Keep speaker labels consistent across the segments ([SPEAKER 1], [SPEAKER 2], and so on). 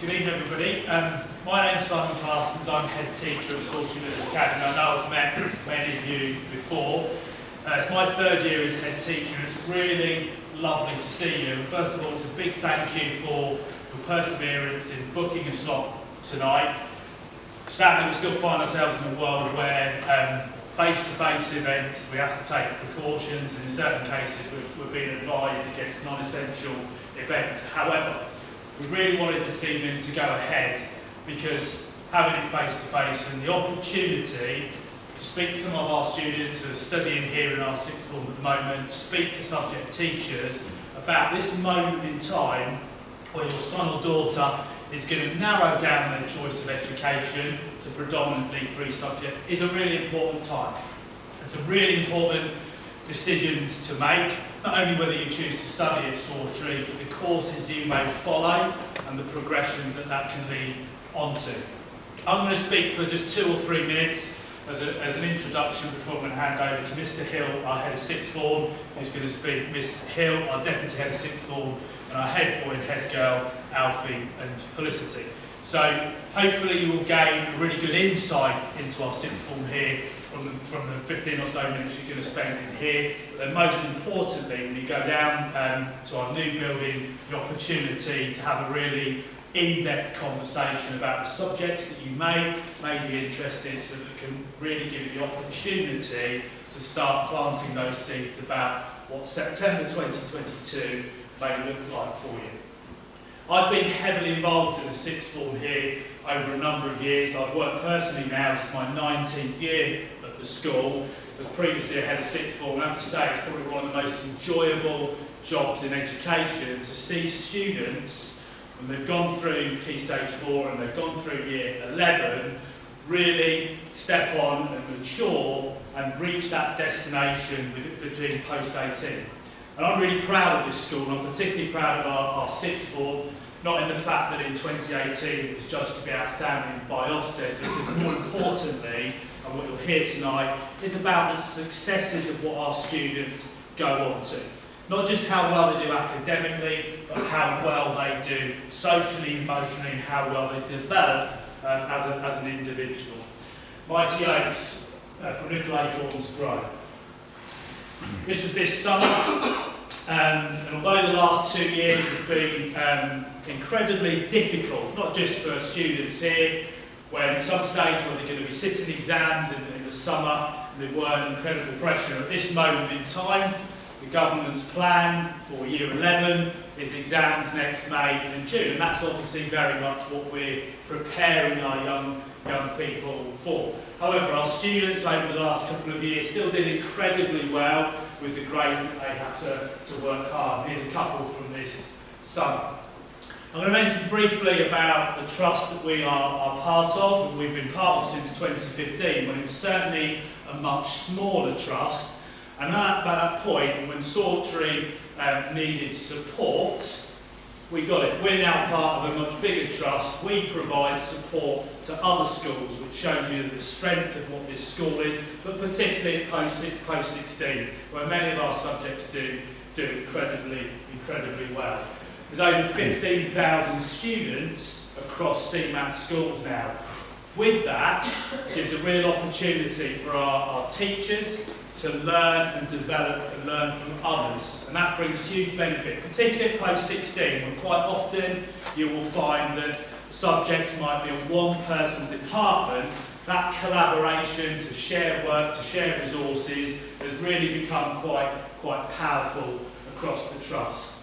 [SPEAKER 1] Good evening, everybody. My name's Simon Parsons. I'm head teacher at Salisbury Academy. I know I've met many of you before. It's my third year as head teacher, and it's really lovely to see you. And first of all, it's a big thank you for your perseverance in booking a slot tonight. Sadly, we still find ourselves in a world where face-to-face events, we have to take precautions, and in certain cases we're being advised against non-essential events. However, we really wanted this evening to go ahead because having it face-to-face and the opportunity to speak to some of our students who are studying here in our sixth form at the moment, speak to subject teachers about this moment in time where your son or daughter is going to narrow down their choice of education to predominantly 3 subjects is a really important time. It's a really important decisions to make, not only whether you choose to study at Salisbury, but the courses you may follow and the progressions that can lead onto. I'm going to speak for just 2 or 3 minutes as an introduction before I'm going to hand over to Mr Hill, our head of sixth form, who's going to speak, Miss Hill, our deputy head of sixth form, and our head boy and head girl, Alfie and Felicity. So hopefully you will gain a really good insight into our sixth form here from the 15 or so minutes you're going to spend in here. But then most importantly, when you go down to our new building, the opportunity to have a really in-depth conversation about the subjects that you may be interested in, so that can really give you the opportunity to start planting those seeds about what September 2022 may look like for you. I've been heavily involved in the sixth form here over a number of years. I've worked personally now, this is my 19th year at the school. I was previously a head of sixth form, and I have to say it's probably one of the most enjoyable jobs in education to see students, when they've gone through Key Stage 4 and they've gone through Year 11, really step on and mature and reach that destination between post-18. And I'm really proud of this school, and I'm particularly proud of our sixth form, not in the fact that in 2018 it was judged to be outstanding by Ofsted, because more importantly, and what you'll hear tonight, is about the successes of what our students go on to. Not just how well they do academically, but how well they do socially, emotionally, and how well they develop as an individual. Mighty oaks from little acorns grow. This was this summer, and although the last 2 years has been incredibly difficult, not just for students here, when at some stage where they're going to be sitting exams in the summer, and they were incredible pressure. At this moment in time, the government's plan for Year 11 is exams next May and June, and that's obviously very much what we're preparing our young people for. However, our students over the last couple of years still did incredibly well with the grades that they had to work hard. Here's a couple from this summer. I'm going to mention briefly about the trust that we are part of, and we've been part of since 2015, when it was certainly a much smaller trust. And at that point, when Salisbury needed support, we got it. We're now part of a much bigger trust. We provide support to other schools, which shows you the strength of what this school is, but particularly at post-16, where many of our subjects do incredibly well. There's over 15,000 students across CMAT schools now. With that, it gives a real opportunity for our teachers to learn and develop and learn from others, and that brings huge benefit, particularly at post-16, when quite often you will find that subjects might be a one-person department. That collaboration to share work, to share resources, has really become quite powerful across the trust.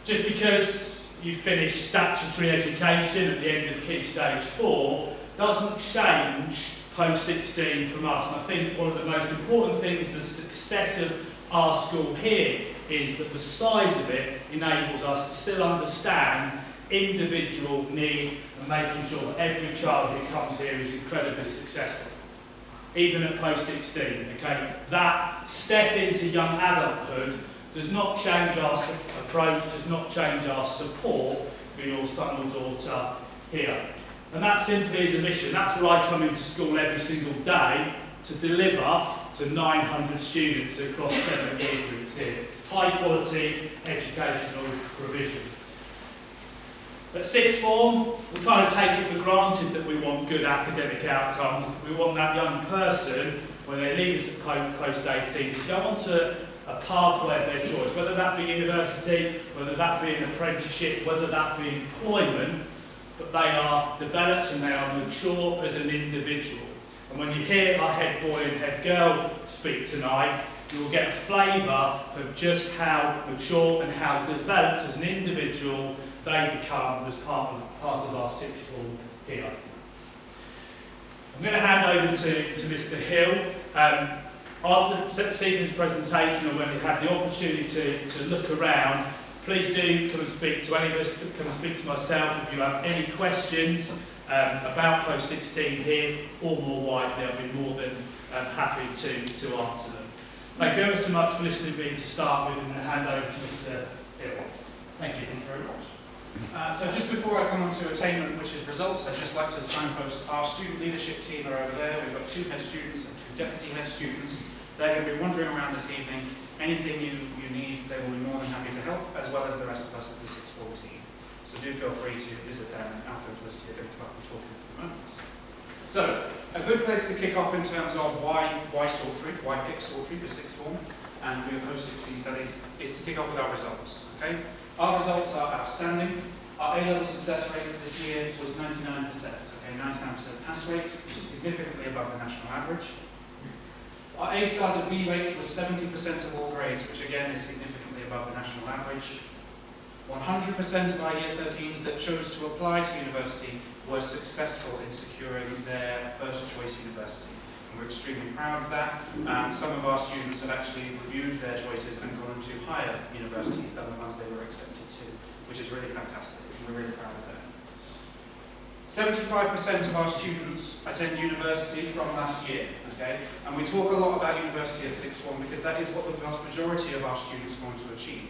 [SPEAKER 1] Just because you finish statutory education at the end of Key Stage 4 doesn't change post-16 from us. And I think one of the most important things, the success of our school here, is that the size of it enables us to still understand individual need and making sure that every child who comes here is incredibly successful, even at post-16. Okay? That step into young adulthood does not change our approach, does not change our support for your son or daughter here. And that simply is a mission. That's why I come into school every single day, to deliver to 900 students across 7 year groups here. High quality educational provision. At sixth form, we kind of take it for granted that we want good academic outcomes. We want that young person, when they leave us at post 18, to go onto a pathway of their choice, whether that be university, whether that be an apprenticeship, whether that be employment, but they are developed and they are mature as an individual. And when you hear our head boy and head girl speak tonight, you will get a flavour of just how mature and how developed as an individual they become as part of our sixth form here. I'm going to hand over to Mr. Hill. After this evening's presentation, or when you have the opportunity to look around, please do come and speak to any of us, come and speak to myself if you have any questions about Post 16 here, or more widely. I'll be more than happy to answer them. Thank you ever so much for listening to me to start with, and then hand over to Mr. Hill. Thank you.
[SPEAKER 2] Thank you very much. So just before I come on to attainment, which is results, I'd just like to signpost our student leadership team are over there. We've got 2 head students and 2 deputy head students. They're going to be wandering around this evening. Anything you need, they will be more than happy to help, as well as the rest of us as the sixth form team. So do feel free to visit them, and Alfred and Felicity are going to be talking in a few moments. So, a good place to kick off in terms of why Saltry, why pick Saltry for sixth form and for your post-16 studies, is to kick off with our results. Okay? Our results are outstanding. Our A-level success rate this year was 99%. Okay, 99% pass rate, which is significantly above the national average. Our A-star to B rate was 70% of all grades, which again is significantly above the national average. 100% of our Year 13s that chose to apply to university were successful in securing their first choice university. And we're extremely proud of that. Some of our students have actually reviewed their choices and gone to higher universities than the ones they were accepted to, which is really fantastic. We're really proud of that. 75% of our students attend university from last year, okay? And we talk a lot about university at sixth form because that is what the vast majority of our students want to achieve.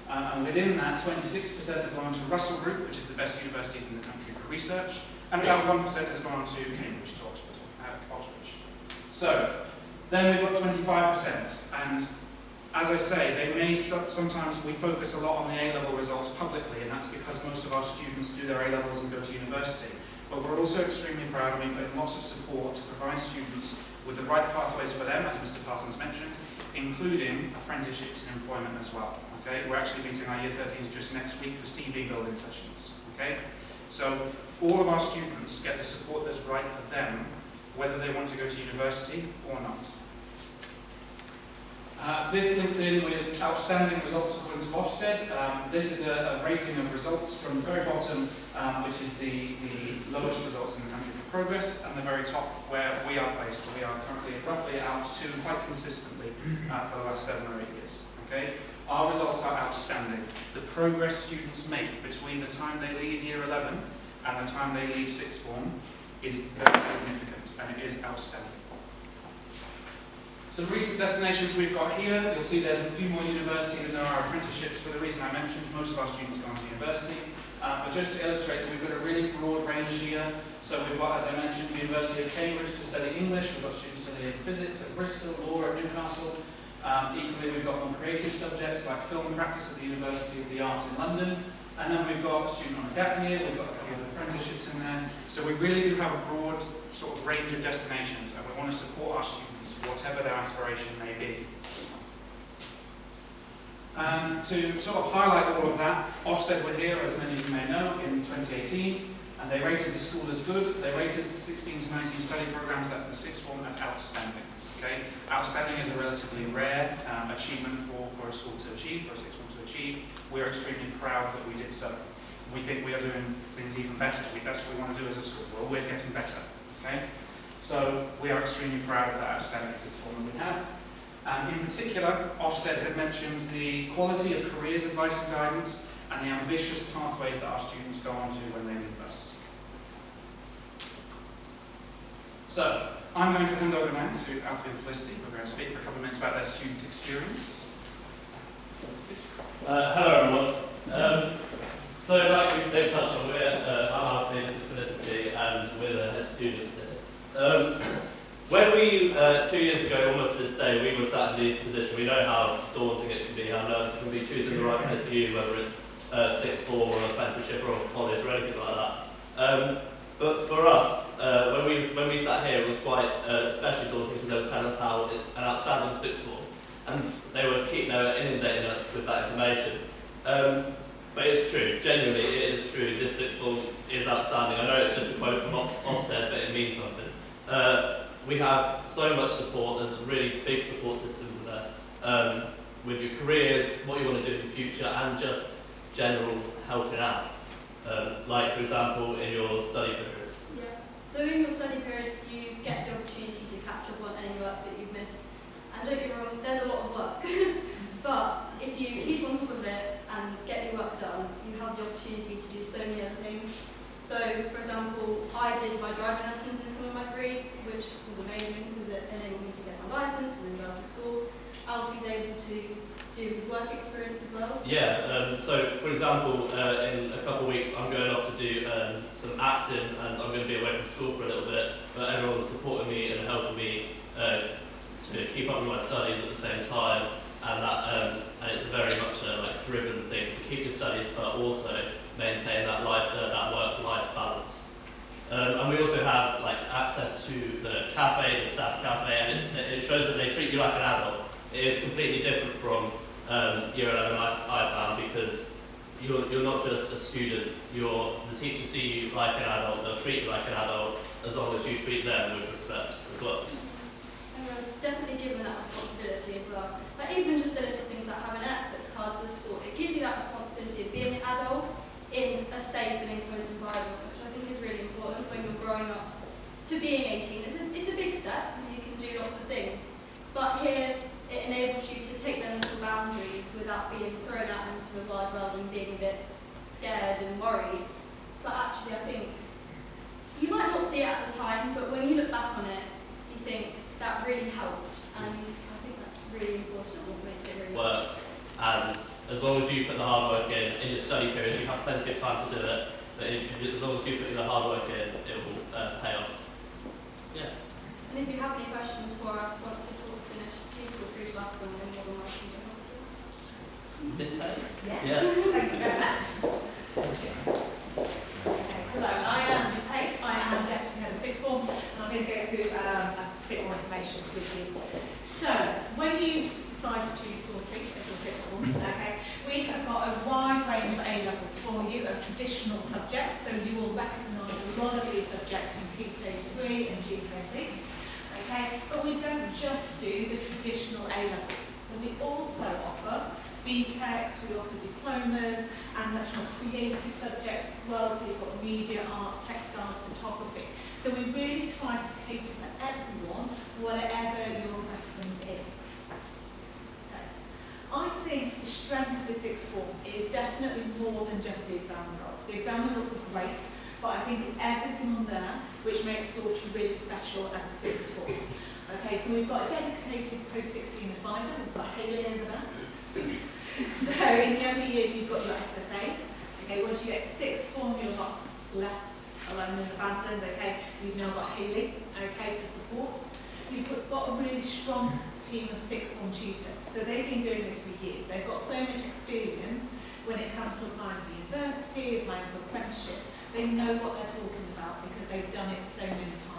[SPEAKER 2] And within that, 26% have gone to Russell Group, which is the best universities in the country for research, and about 1% has gone to Cambridge to Oxford, Oxbridge. So, then we've got 25%, and as I say, they may sometimes we focus a lot on the A-level results publicly, and that's because most of our students do their A-levels and go to university. But we're also extremely proud, and we put in lots of support to provide students with the right pathways for them, as Mr. Parsons mentioned, including apprenticeships and employment as well. Okay? We're actually meeting our Year 13s just next week for CV building sessions. Okay? So all of our students get the support that's right for them, whether they want to go to university or not. This links in with outstanding results according to Ofsted. This is a rating of results from the very bottom, which is the lowest results in the country for progress, and the very top where we are placed. We are currently roughly out 2 quite consistently for the last 7 or 8 years. Okay? Our results are outstanding. The progress students make between the time they leave Year 11 and the time they leave sixth form is very significant, and it is outstanding. Some recent destinations we've got here, you'll see there's a few more universities than there are apprenticeships for the reason I mentioned. Most of our students go on to university. But just to illustrate that we've got a really broad range here. So we've got, as I mentioned, the University of Cambridge to study English. We've got students studying physics at Bristol, law at Newcastle. Equally, we've got more creative subjects like film practice at the University of the Arts in London. And then we've got a student on a gap year, we've got a couple of apprenticeships in there. So we really do have a broad sort of range of destinations, and we want to support our students, whatever their aspiration may be. And to sort of highlight all of that, Ofsted were here, as many of you may know, in 2018, and they rated the school as good. They rated the 16 to 19 study programs, that's the sixth form, as outstanding. Okay? Outstanding is a relatively rare achievement for a school to achieve, for a sixth form to achieve. We're extremely proud that we did so. We think we are doing things even better. That's what we want to do as a school. We're always getting better. Okay? So we are extremely proud of that outstanding sixth form that we have. And in particular, Ofsted had mentioned the quality of careers advice and guidance and the ambitious pathways that our students go on to when they leave us. So, I'm going to hand over now to Alfred and Felicity. We're going to speak for a couple of minutes about their student experience.
[SPEAKER 3] Hello everyone. So like they've touched on, I'm Alfred, this is Felicity, and we're the head students here. When we, 2 years ago, almost to this day, we were sat in these positions, we know how daunting it can be, how nervous it can be choosing the right place for you, whether it's sixth form or an apprenticeship or a college or But for us, when we sat here, it was quite especially daunting because they were telling us how it's an outstanding sixth form, and they were inundating us with that information. But it's true, genuinely it is true, this sixth form is outstanding. I know it's just a quote from Ofsted, but it means something. We have so much support, there's really big support systems there, with your careers, what you want to do in the future, and just general helping out. Like, for example, in your study periods.
[SPEAKER 4] Yeah, so in your study periods, you get the opportunity to catch up on any work that you've missed. And don't get me wrong, there's a lot of work. But if you keep on top of it and get your work done, you have the opportunity to do so many other things. So, for example, I did my driving lessons in some of my frees, which was amazing because it enabled me to get my licence and then drive to school. Alfie's able to do his work experience as well.
[SPEAKER 3] Yeah, so for example, in a couple of weeks I'm going off to do some acting, and I'm going to be away from school for a little bit, but everyone's supporting me and helping me to keep up with my studies at the same time, and that and it's a very much a driven thing to keep your studies but also maintain that work-life balance. And we also have access to the cafe, the staff cafe, and it shows that they treat you like an adult. It is completely different from year 11 I found, because you're not just a student, the teachers see you like an adult, they'll treat you like an adult as long as you treat them with respect as well.
[SPEAKER 4] And we're definitely given that responsibility as well. Even just the little things like having an access card to the school, it gives you that responsibility of being an adult in a safe and enclosed environment, which I think is really important when you're growing up to being 18. It's a big step, and you can do lots of things. But here, it enables you to take them little boundaries without being thrown out into the wide world and being a bit scared and worried. But actually, I think you might not see it at the time, but when you look back on it, you think that really helped. And I think that's really important and what makes it really
[SPEAKER 3] worked. And as long as you put the hard work in your study periods, you have plenty of time to do it. But as long as you put the hard work in, it will pay off. Yeah.
[SPEAKER 4] And if you have any questions for us once the talk's finished, please feel free to ask them and we'll more than welcome to help you.
[SPEAKER 3] Miss Hay?
[SPEAKER 5] Yes. Thank you very much. Hello, I am Miss Hay. I am Deputy Head of Sixth Form, and I'm going to go through a bit more information with you. So, when you decide to choose Sawtree as your Sixth Form, we have got a wide range of A-levels for you of traditional subjects, so you will recognise a lot of these subjects in Key Stage 3 and GCSE. But we don't just do the traditional A-levels. So we also offer BTECs, we offer diplomas, and much more creative subjects as well. So you've got media, art, textiles, photography. So we really try to cater for everyone, whatever your preference is. I think the strength of the Sixth Form is definitely more than just the exam results. The exam results are great, but I think it's everything on there which makes Sawtree really special as a Sixth Form. So we've got a dedicated post-16 advisor, we've got Hayley over there. So in the early years you've got your SSAs. Once you get to Sixth Form you're not left alone and abandoned. You've now got Hayley, for support. You've got a really strong team of Sixth Form tutors. So they've been doing this for years. They've got so much experience when it comes to applying for university, applying for apprenticeships. They know what they're talking about because they've done it so many times.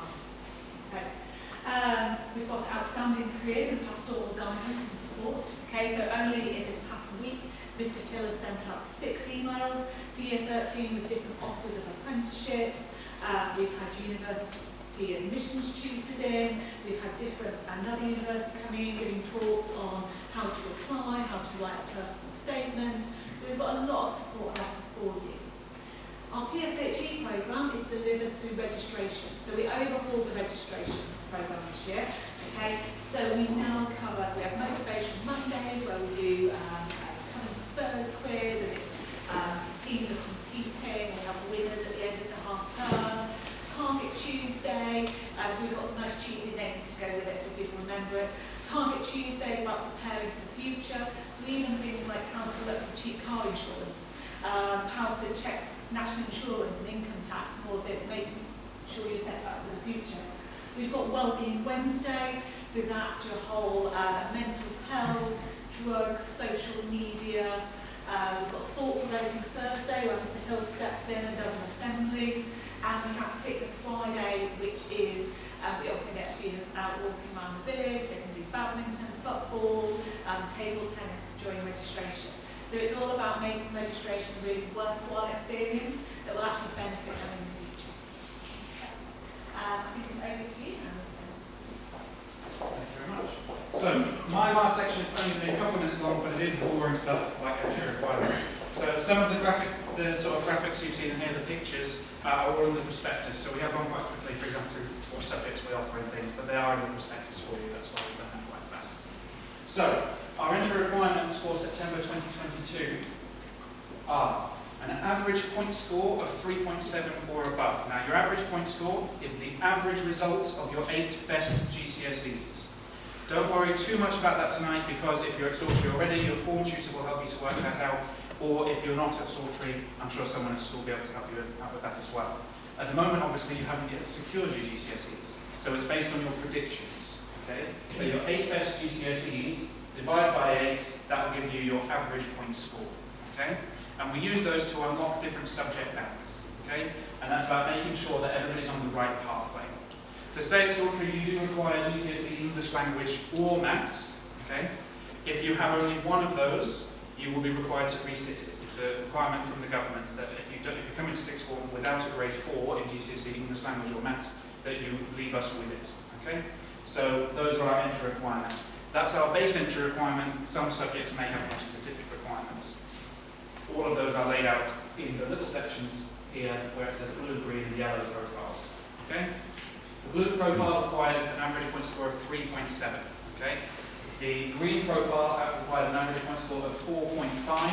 [SPEAKER 5] We've got outstanding careers and pastoral guidance and support. So only in this past week, Mr. Hill has sent out 6 emails to Year 13 with different offers of apprenticeships. We've had university admissions tutors in. We've had another university coming in giving talks on how to apply, how to write a personal statement. So we've got a lot of support out for you. Our PSHE programme is delivered through registration. So we overhauled the registration programme this year. So we now cover, so we have Motivation Mondays where we do current affairs quiz, and it's teams are competing, we have winners at the end of the half term. Target Tuesday, so we've got some nice cheesy names to go with it so people remember it. Target Tuesday is about preparing for the future. So even things like how to look for cheap car insurance, how to check national insurance and income tax, and all of this, making sure you're set up for the future. We've got Wellbeing Wednesday, so that's your whole mental health, drugs, social media. We've got Thought Provoking Thursday, where Mr. Hill steps in and does an assembly. And about making registration a really worthwhile experience that will actually benefit them in the future. I think it's over to you now,
[SPEAKER 2] Thank you very much. So, my last section is only a couple of minutes long, but it is the boring stuff, like entry requirements. So, some of the sort of graphics you've seen in here, the pictures, are all in the prospectus. So we have gone quite quickly, for example, through what subjects we offer and things, but they are in the prospectus for you, that's why we've done that quite fast. So, our entry requirements for September 2022 are an average point score of 3.7 or above. Now, your average point score is the average results of your 8 best GCSEs. Don't worry too much about that tonight, because if you're at Sawtry already, your form tutor will help you to work that out, or if you're not at Sawtry, I'm sure someone at school will be able to help you out with that as well. At the moment, obviously, you haven't yet secured your GCSEs, so it's based on your predictions. Okay? So your 8 best GCSEs, divide by 8, that will give you your average point score. Okay? And we use those to unlock different subject bands. Okay? And that's about making sure that everybody's on the right pathway. To stay at Sawtry, you do require GCSE English language or maths. Okay? If you have only one of those, you will be required to resit it. It's a requirement from the government that if you come into sixth form without a grade 4 in GCSE English language or maths, that you leave us with it. Okay? So those are our entry requirements. That's our base entry requirement. Some subjects may have more specific requirements. All of those are laid out in the little sections here where it says blue, green, and yellow profiles. Okay? The blue profile requires an average point score of 3.7. Okay? The green profile requires an average point score of 4.5,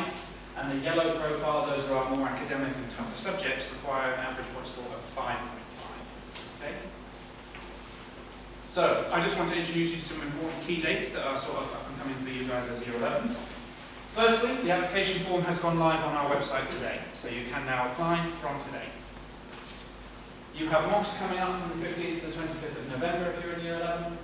[SPEAKER 2] and the yellow profile, those who are more academic and tougher subjects, require an average point score of 5.5. Okay? So, I just want to introduce you to some important key dates that are sort of up and coming for you guys as Year 11s. Firstly, the application form has gone live on our website today, so you can now apply from today. You have mocks coming up from the 15th to the 25th of November if you're in Year 11.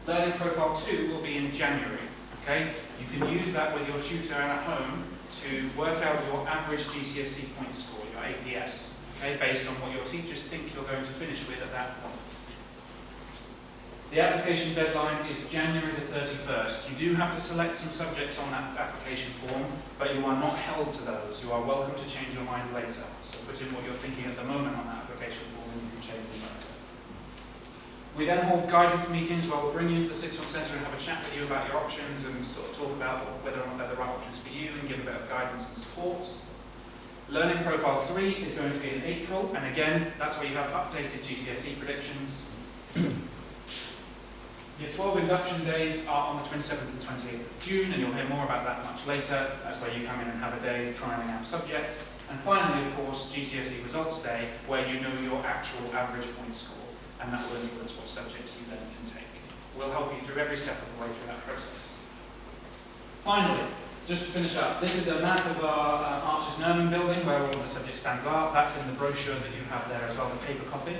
[SPEAKER 2] Learning Profile 2 will be in January. Okay? You can use that with your tutor and at home to work out your average GCSE point score, your APS, okay, based on what your teachers think you're going to finish with at that point. The application deadline is January the 31st. You do have to select some subjects on that application form, but you are not held to those. You are welcome to change your mind later. So put in what you're thinking at the moment on that application form and you can change them later. We then hold guidance meetings where we'll bring you into the Sixth Form Centre and have a chat with you about your options and sort of talk about whether or not they're the right options for you and give a bit of guidance and support. Learning Profile 3 is going to be in April, and again, that's where you have updated GCSE predictions. Year 12 induction days are on the 27th and 28th of June, and you'll hear more about that much later. That's where you come in and have a day trying out subjects. And finally, of course, GCSE Results Day, where you know your actual average point score, and that will influence what subjects you then can take. We'll help you through every step of the way through that process. Finally, just to finish up, this is a map of our Archers Nerman building where all of the subject stands are. That's in the brochure that you have there as well, the paper copy.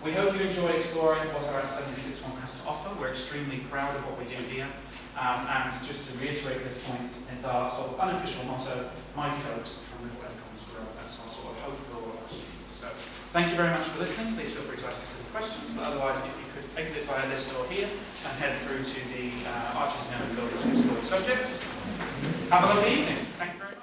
[SPEAKER 2] We hope you enjoy exploring what our outstanding Sixth Form has to offer. We're extremely proud of what we do here. And just to reiterate this point, it's our sort of unofficial motto, Mighty Oaks from Little Acorns Grow. That's our sort of hope for all of our students. So, thank you very much for listening. Please feel free to ask us any questions. But otherwise, if you could exit via this door here and head through to the Archers Nerman building to explore the subjects. Have a lovely evening. Thank you very much.